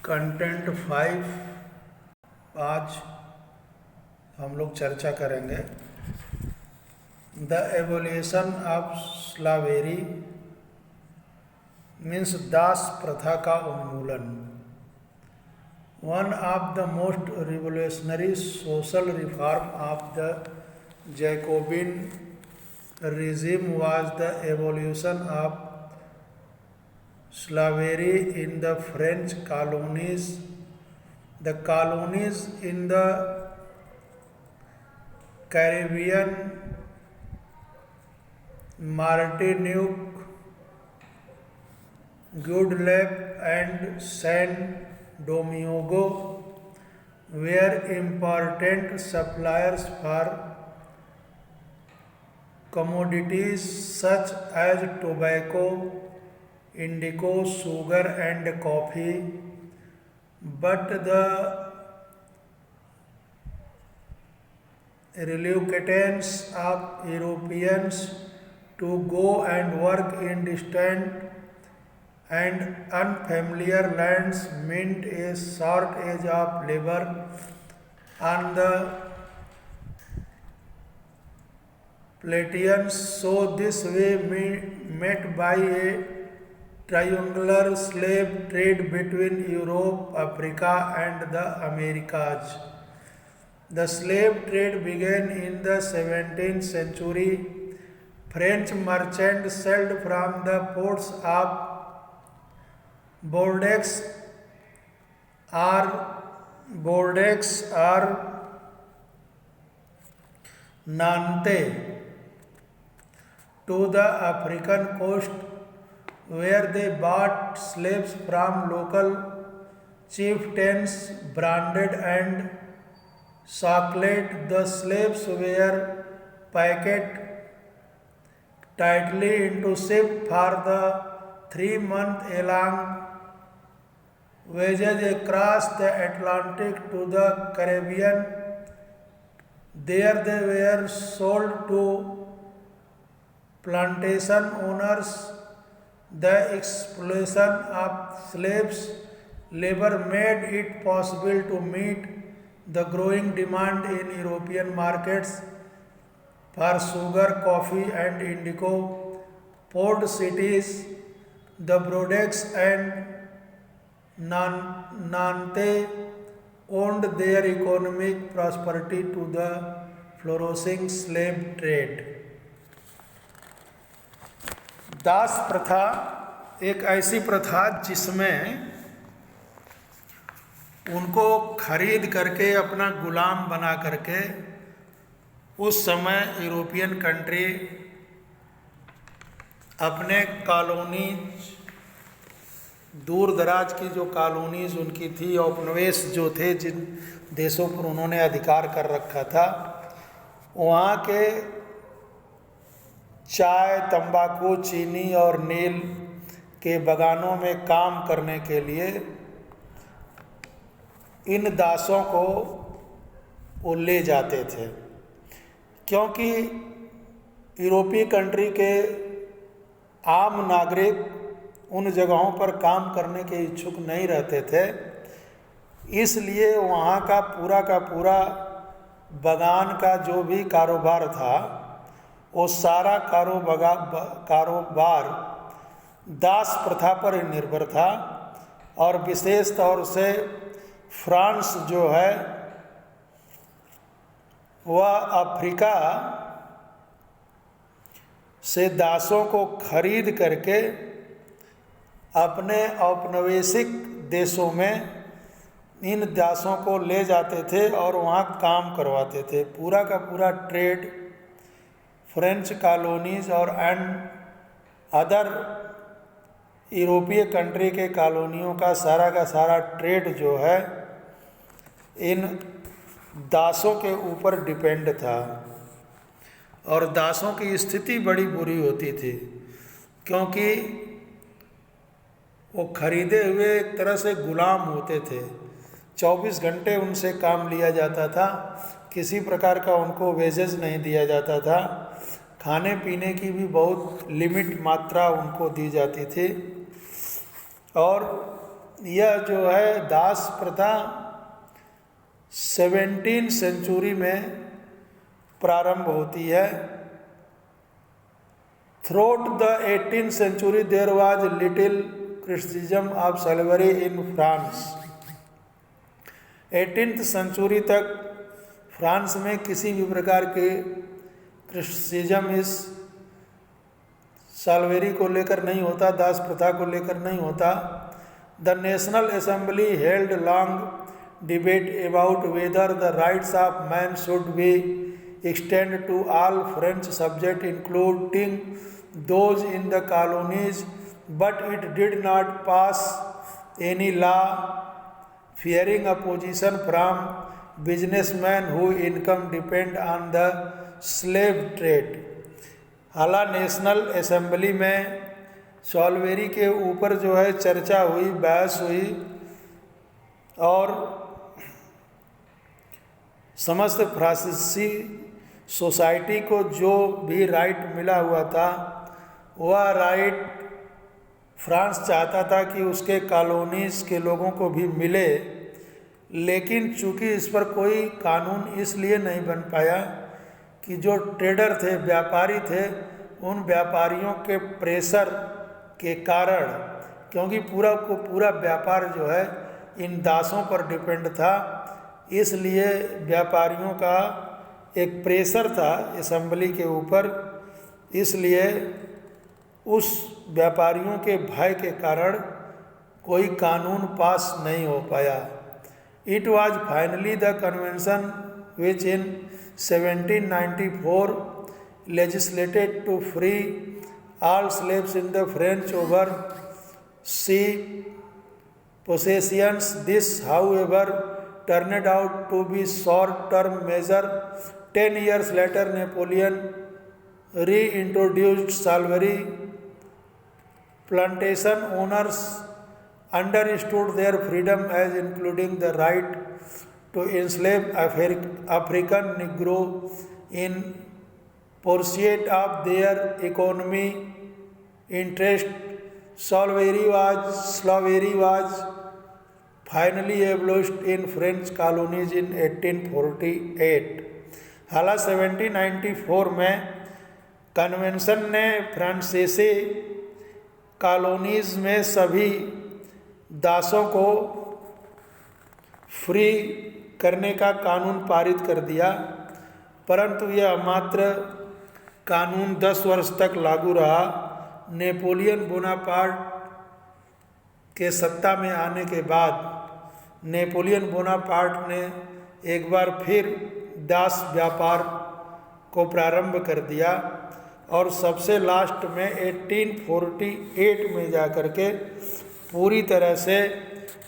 Content 5 आज हम लोग चर्चा करेंगे। द एवोल्यूशन ऑफ स्लावेरी मीन्स दास प्रथा का उन्मूलन। One of the most revolutionary social reform of the Jacobian regime was the evolution of slavery in the French colonies. The colonies in the Caribbean, Martinique, Guadeloupe and Saint Domingo were important suppliers for commodities such as tobacco, indigo, sugar and coffee, but the reluctance of Europeans to go and work in distant and unfamiliar lands meant a shortage of labor on the Plataeans. So this way met by a triangular slave trade between Europe, Africa and the Americas. The slave trade began in the 17th century. French merchants sailed from the ports of Bordeaux or Nantes to the African coast, where they bought slaves from local chieftains, branded and shackled. The slaves were packed tightly into ships for the 3-month-long voyage across the Atlantic to the Caribbean. There they were sold to plantation owners. The exploitation of slaves labor made it possible to meet the growing demand in European markets for sugar, coffee and indigo. Port cities, the Bordeaux and Nantes, owed their economic prosperity to the flourishing slave trade. दास प्रथा एक ऐसी प्रथा जिसमें उनको खरीद करके अपना गुलाम बना करके उस समय यूरोपियन कंट्री अपने कॉलोनीज, दूर दराज की जो कॉलोनीज उनकी थी, औपनिवेश जो थे, जिन देशों पर उन्होंने अधिकार कर रखा था, वहाँ के चाय, तंबाकू, चीनी और नील के बागानों में काम करने के लिए इन दासों को वो ले जाते थे। क्योंकि यूरोपीय कंट्री के आम नागरिक उन जगहों पर काम करने के इच्छुक नहीं रहते थे, इसलिए वहाँ का पूरा बागान का जो भी कारोबार था, वो सारा कारोबार दास प्रथा पर निर्भर था। और विशेष तौर से फ्रांस जो है वह अफ्रीका से दासों को खरीद करके अपने औपनिवेशिक देशों में इन दासों को ले जाते थे और वहाँ काम करवाते थे। पूरा का पूरा ट्रेड फ्रेंच कॉलोनीज और अदर यूरोपीय कंट्री के कॉलोनियों का सारा ट्रेड जो है इन दासों के ऊपर डिपेंड था। और दासों की स्थिति बड़ी बुरी होती थी, क्योंकि वो खरीदे हुए एक तरह से गुलाम होते थे। 24 घंटे उनसे काम लिया जाता था, किसी प्रकार का उनको वेजेस नहीं दिया जाता था, खाने पीने की भी बहुत लिमिट मात्रा उनको दी जाती थी। और यह जो है दास प्रथा 17वीं सेंचुरी में प्रारंभ होती है। Throughout the 18th century there was little criticism of slavery in France. 18th century तक फ्रांस में किसी भी प्रकार के क्रिटिसिज्म इस स्लेवरी को लेकर नहीं होता, दास प्रथा को लेकर नहीं होता। The national assembly held long debate about whether the rights of man should be extend to all French subject including those in the colonies, but it did not pass any law fearing opposition from businessmen who income depend on the slave trade। हालांकि national assembly में slavery के ऊपर जो है चर्चा हुई, बहस हुई और समस्त फ्रांसीसी सोसाइटी को जो भी राइट मिला हुआ था वह राइट फ्रांस चाहता था कि उसके कॉलोनीज के लोगों को भी मिले, लेकिन चूंकि इस पर कोई कानून इसलिए नहीं बन पाया कि जो ट्रेडर थे, व्यापारी थे, उन व्यापारियों के प्रेशर के कारण, क्योंकि पूरा व्यापार जो है इन दासों पर डिपेंड था, इसलिए व्यापारियों का एक प्रेशर था असेंबली के ऊपर, इसलिए उस व्यापारियों के भय के कारण कोई कानून पास नहीं हो पाया। It was finally the convention which in 1794 legislated to free all slaves in the French over sea possessions. This, however, turned out to be short-term measure. 10 years later, Napoleon reintroduced slavery. Plantation owners understood their freedom as including the right to enslave African Negro in pursuit of their economy interest. Slavery was finally abolished in French colonies in 1848। हालांकि 1794 में convention ने फ्रांसीसी colonies में सभी दासों को free करने का कानून पारित कर दिया, परंतु यह मात्र कानून 10 वर्ष तक लागू रहा। नेपोलियन बोनापार्ट के सत्ता में आने के बाद नेपोलियन बोनापार्ट ने एक बार फिर दास व्यापार को प्रारंभ कर दिया और सबसे लास्ट में 1848 में जाकर के पूरी तरह से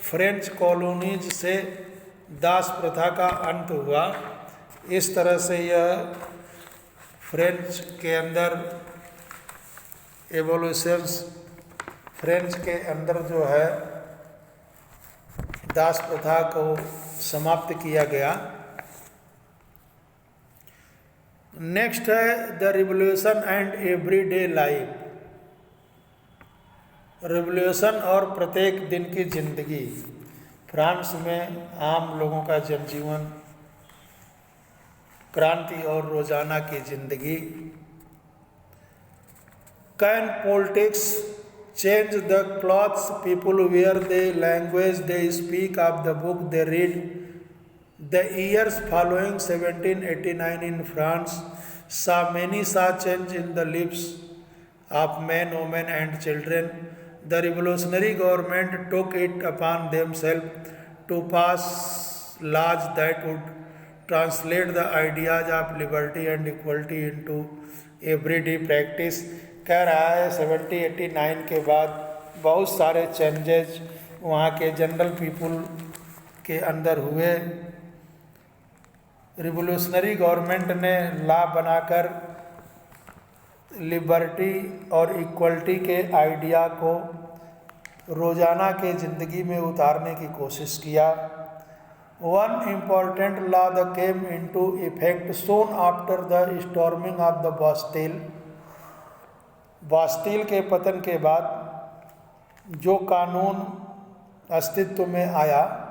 फ्रेंच कॉलोनीज से दास प्रथा का अंत हुआ। इस तरह से यह फ्रेंच के अंदर एवोल्यूशंस, फ्रेंच के अंदर जो है दास प्रथा को समाप्त किया गया। नेक्स्ट है the revolution and everyday life. Revolution और प्रत्येक दिन की जिंदगी। फ्रांस में आम लोगों का जनजीवन, क्रांति और रोजाना की जिंदगी। Can politics change the clothes people wear, the language they speak, of the book they read? The years following 1789 in France saw many such change in the lives of men, women and children. The revolutionary government took it upon themselves to pass laws that would translate the ideas of liberty and equality into everyday practice। कह रहा है 1789 के बाद बहुत सारे changes वहाँ के general people के अंदर हुए। रिवोल्यूशनरी गवर्नमेंट ने लॉ बनाकर लिबर्टी और इक्वलिटी के आइडिया को रोज़ाना के ज़िंदगी में उतारने की कोशिश किया। One important law the came into effect soon after the storming of the Bastille. Bastille के पतन के बाद जो कानून अस्तित्व में आया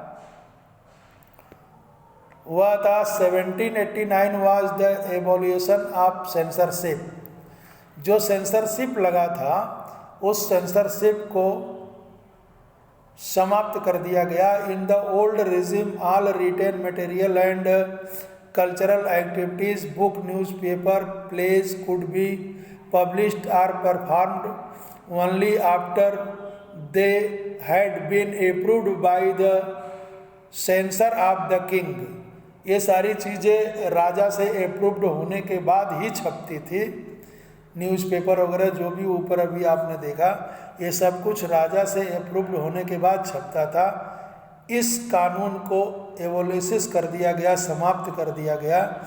वह था 1789 was the abolition of censorship. जो सेंसरशिप लगा था उस सेंसरशिप को समाप्त कर दिया गया। In the old regime all written material and cultural activities book newspaper plays could be published or performed only after they had been approved by the censor of the king. ये सारी चीज़ें राजा से approved होने के बाद ही छपती थी। Newspaper वगैरह जो भी ऊपर अभी आपने देखा, ये सब कुछ राजा से अप्रूव्ड होने के बाद छपता था। इस कानून को एबोलिश कर दिया गया, समाप्त कर दिया गया।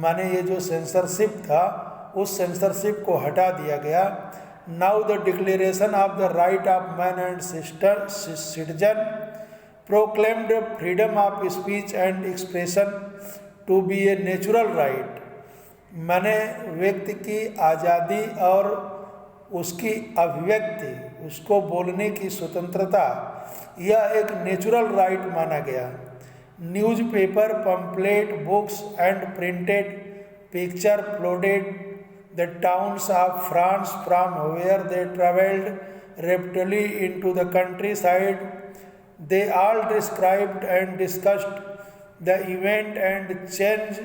माने ये जो सेंसरशिप था उस सेंसरशिप को हटा दिया गया। Now the declaration of the right of man and citizen proclaimed freedom of speech and expression to be a natural right. माने व्यक्ति की आज़ादी और उसकी अभिव्यक्ति, उसको बोलने की स्वतंत्रता, यह एक नेचुरल राइट माना गया। Newspaper pamphlet books and printed picture flooded the towns of France from where they travelled rapidly into the countryside. They all described and discussed the event and change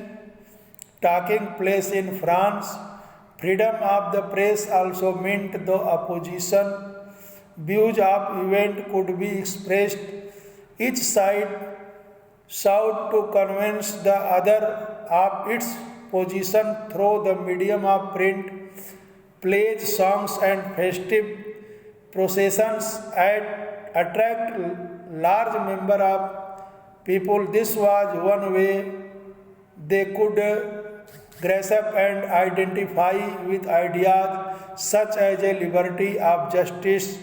taking place in France. Freedom of the press also meant the opposition views of event could be expressed. Each side sought to convince the other of its position through the medium of print. Plays, songs and festive processions attract large number of people. This was one way they could grasp and identify with ideas such as a liberty of justice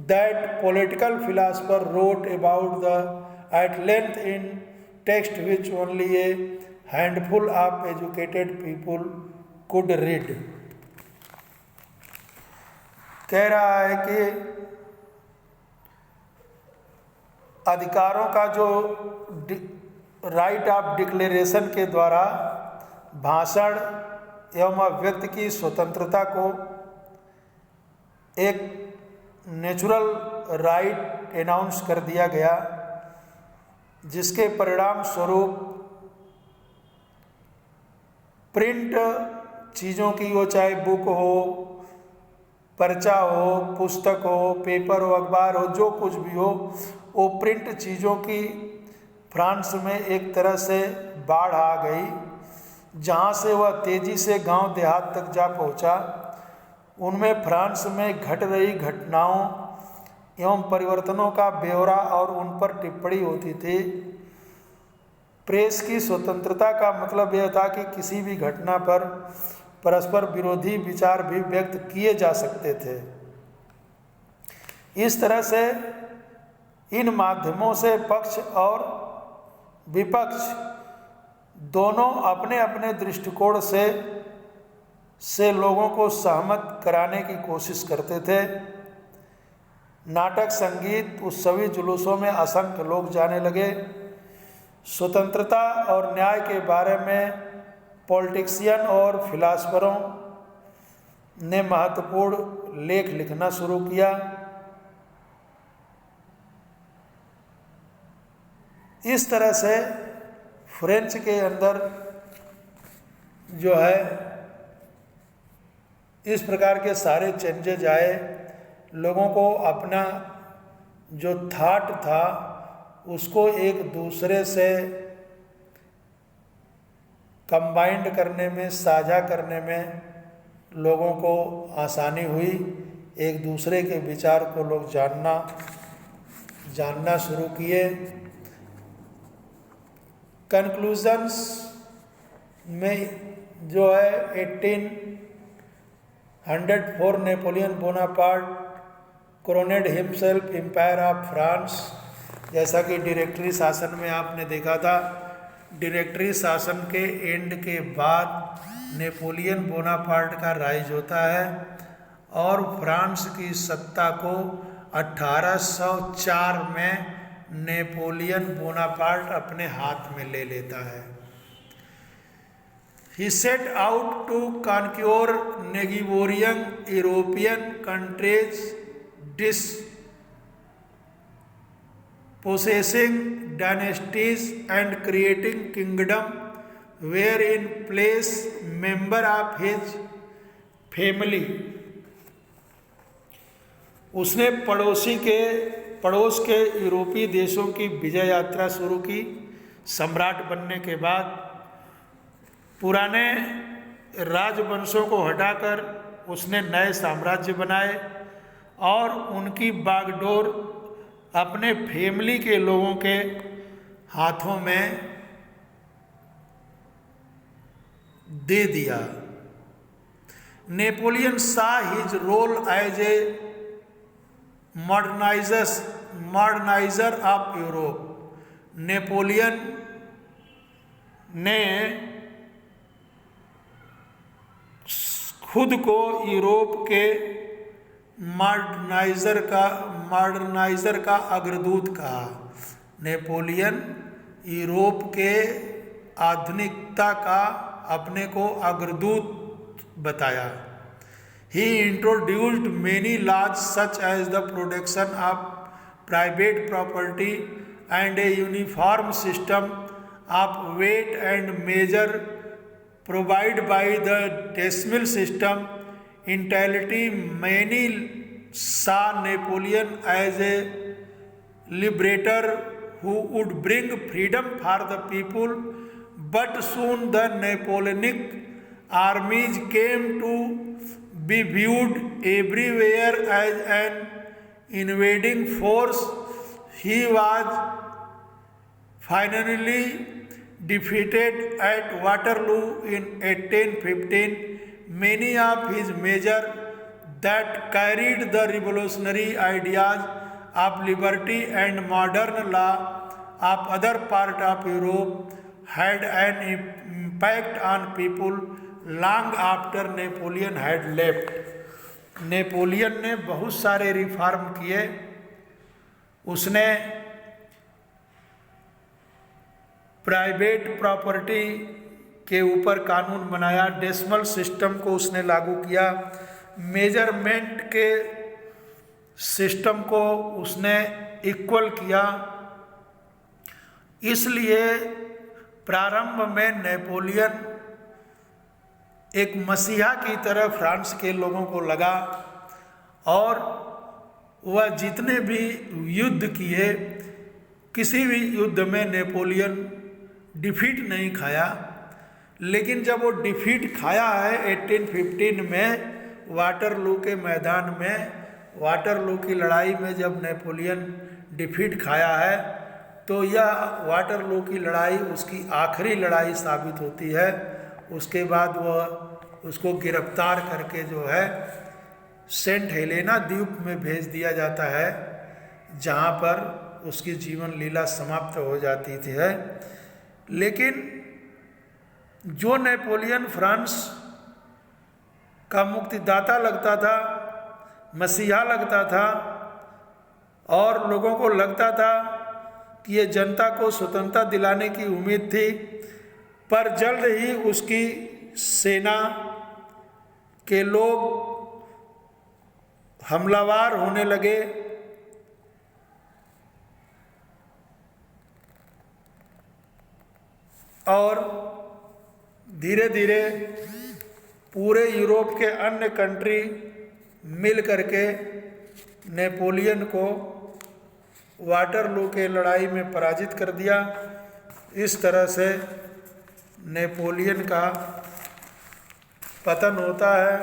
that political philosopher wrote about the at length in text which only a handful of educated people could read। कह रहा है कि अधिकारों का जो right of declaration के द्वारा भाषण एवं अभिव्यक्ति की स्वतंत्रता को एक नेचुरल राइट अनाउंस कर दिया गया, जिसके परिणाम स्वरूप प्रिंट चीज़ों की हो, चाहे बुक हो, पर्चा हो, पुस्तक हो, पेपर हो, अखबार हो, जो कुछ भी हो, वो प्रिंट चीज़ों की फ्रांस में एक तरह से बाढ़ आ गई, जहाँ से वह तेज़ी से गांव देहात तक जा पहुँचा। उनमें फ्रांस में घट रही घटनाओं एवं परिवर्तनों का ब्यौरा और उन पर टिप्पणी होती थी। प्रेस की स्वतंत्रता का मतलब यह था कि किसी भी घटना पर परस्पर विरोधी विचार भी व्यक्त किए जा सकते थे। इस तरह से इन माध्यमों से पक्ष और विपक्ष दोनों अपने अपने दृष्टिकोण से लोगों को सहमत कराने की कोशिश करते थे। नाटक, संगीत, उत्सवी जुलूसों में असंख्य लोग जाने लगे। स्वतंत्रता और न्याय के बारे में पॉलिटिशियन और फिलासफरों ने महत्वपूर्ण लेख लिखना शुरू किया। इस तरह से फ्रेंच के अंदर जो है इस प्रकार के सारे चेंजेज आए। लोगों को अपना जो थाट था उसको एक दूसरे से कंबाइंड करने में, साझा करने में लोगों को आसानी हुई। एक दूसरे के विचार को लोग जानना शुरू किए। कंक्लूजन्स में जो है 1804 Napoleon Bonaparte crowned himself empire of France. जैसा कि डायरेक्टरी शासन में आपने देखा था, डायरेक्टरी शासन के एंड के बाद नेपोलियन बोनापार्ट का राइज होता है और फ्रांस की सत्ता को 1804 में नेपोलियन बोनापार्ट अपने हाथ में ले लेता है। He set out to conquer neighboring European countries, dispossessing dynasties and creating kingdom were in place member of his family। उसने पड़ोस के यूरोपीय देशों की विजय यात्रा शुरू की। सम्राट बनने के बाद पुराने राजवंशों को हटाकर उसने नए साम्राज्य बनाए और उनकी बागडोर अपने फैमिली के लोगों के हाथों में दे दिया। Napoleon saw his role as a moderniser of Europe. Napoleon ने खुद को यूरोप के मॉडर्नाइजर का अग्रदूत कहा। नेपोलियन यूरोप के आधुनिकता का अपने को अग्रदूत बताया। He introduced many laws such as the protection of private property and a uniform system of weight and measure provided by the decimal system. Entirely many saw Napoleon as a liberator who would bring freedom for the people, but soon the Napoleonic armies came to be viewed everywhere as an invading force. He was finally defeated at Waterloo in 1815. Many of his measures that carried the revolutionary ideas of liberty and modern law of other parts of Europe had an impact on people long after Napoleon had left. Napoleon ने बहुत सारे reform किए। उसने private property के ऊपर कानून बनाया, decimal system को उसने लागू किया, मेजरमेंट के सिस्टम को उसने इक्वल किया। इसलिए प्रारंभ में नेपोलियन एक मसीहा की तरह फ्रांस के लोगों को लगा और वह जितने भी युद्ध किए, किसी भी युद्ध में नेपोलियन डिफीट नहीं खाया। लेकिन जब वो डिफीट खाया है 1815 में वाटरलू के मैदान में, वाटरलू की लड़ाई में जब नेपोलियन डिफीट खाया है, तो यह वाटरलू की लड़ाई उसकी आखिरी लड़ाई साबित होती है। उसके बाद वह उसको गिरफ्तार करके जो है सेंट हेलेना द्वीप में भेज दिया जाता है, जहाँ पर उसकी जीवन लीला समाप्त हो जाती थी है। लेकिन जो नेपोलियन फ्रांस का मुक्तिदाता लगता था, मसीहा लगता था और लोगों को लगता था कि ये जनता को स्वतंत्रता दिलाने की उम्मीद थी, पर जल्द ही उसकी सेना के लोग हमलावर होने लगे और धीरे धीरे पूरे यूरोप के अन्य कंट्री मिल करके नेपोलियन को वाटरलू के लड़ाई में पराजित कर दिया। इस तरह से नेपोलियन का पतन होता है।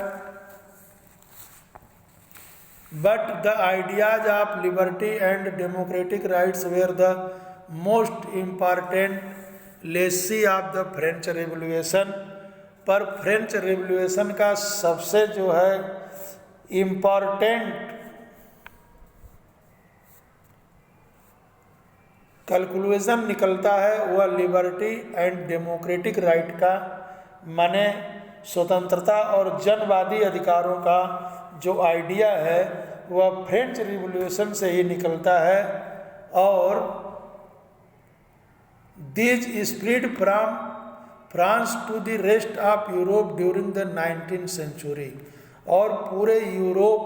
But the ideas of liberty and democratic rights were the most important legacy of the French revolution. पर फ्रेंच रेवोल्यूशन का सबसे जो है इम्पॉर्टेंट कैलकुलेशन निकलता है वह लिबर्टी एंड डेमोक्रेटिक राइट का, माने स्वतंत्रता और जनवादी अधिकारों का जो आइडिया है वह फ्रेंच रिवॉल्यूशन से ही निकलता है और this spread from France to the rest of Europe during the 19th century, और पूरे यूरोप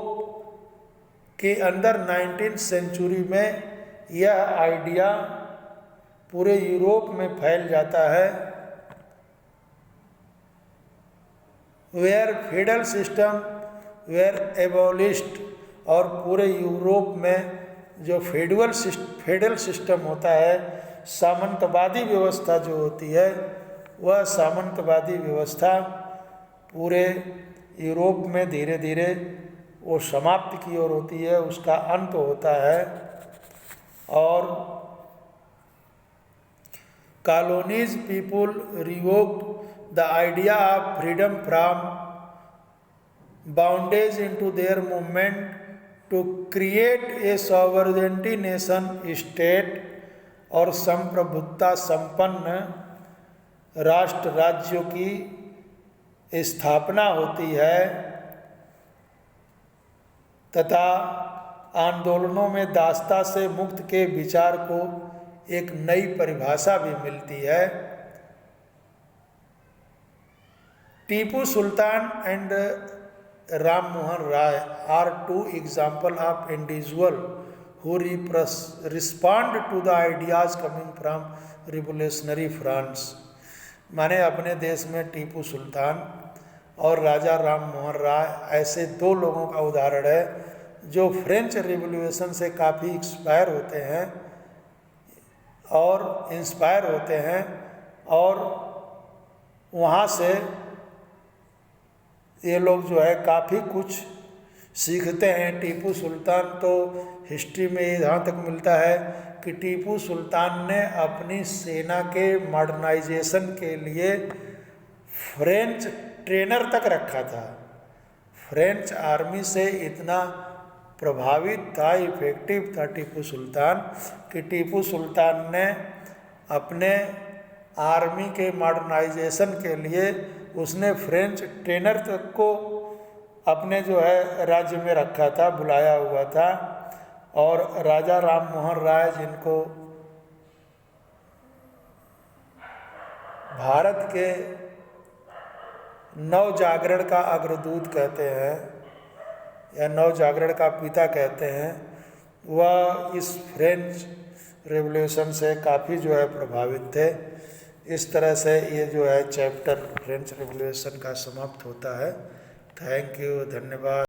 के अंदर 19th सेंचुरी में यह आइडिया पूरे यूरोप में फैल जाता है, where federal system were abolished, और पूरे यूरोप में जो फेडरल सिस्टम होता है, सामंतवादी व्यवस्था जो होती है, वह सामंतवादी व्यवस्था पूरे यूरोप में धीरे धीरे वो समाप्ति की ओर होती है, उसका अंत होता है। और colonies people revoked the idea of freedom from bondage into their movement to create a sovereignty nation state, और संप्रभुता संपन्न राष्ट्र राज्यों की स्थापना होती है, तथा आंदोलनों में दासता से मुक्त के विचार को एक नई परिभाषा भी मिलती है। Tipu Sultan and Ram Mohan Roy are two example of individual who respond to the ideas coming from revolutionary France। माने अपने देश में टीपू सुल्तान और राजा राम मोहन राय ऐसे दो लोगों का उदाहरण है जो फ्रेंच रिवॉल्यूशन से काफ़ी इंस्पायर होते हैं और वहाँ से ये लोग जो है काफ़ी कुछ सीखते हैं। टीपू सुल्तान तो हिस्ट्री में यहाँ तक मिलता है कि टीपू सुल्तान ने अपनी सेना के मॉडर्नाइजेशन के लिए फ्रेंच ट्रेनर तक रखा था। फ्रेंच आर्मी से इतना प्रभावित था, इफेक्टिव था टीपू सुल्तान, कि टीपू सुल्तान ने अपने आर्मी के मॉडर्नाइजेशन के लिए उसने फ्रेंच ट्रेनर तक को अपने जो है राज्य में रखा था, बुलाया हुआ था। और राजा राम मोहन राय, जिनको भारत के नव जागरण का अग्रदूत कहते हैं या नव जागरण का पिता कहते हैं, वह इस फ्रेंच रेवोल्यूशन से काफ़ी जो है प्रभावित थे। इस तरह से ये जो है चैप्टर फ्रेंच रेवोल्यूशन का समाप्त होता है। थैंक यू, धन्यवाद।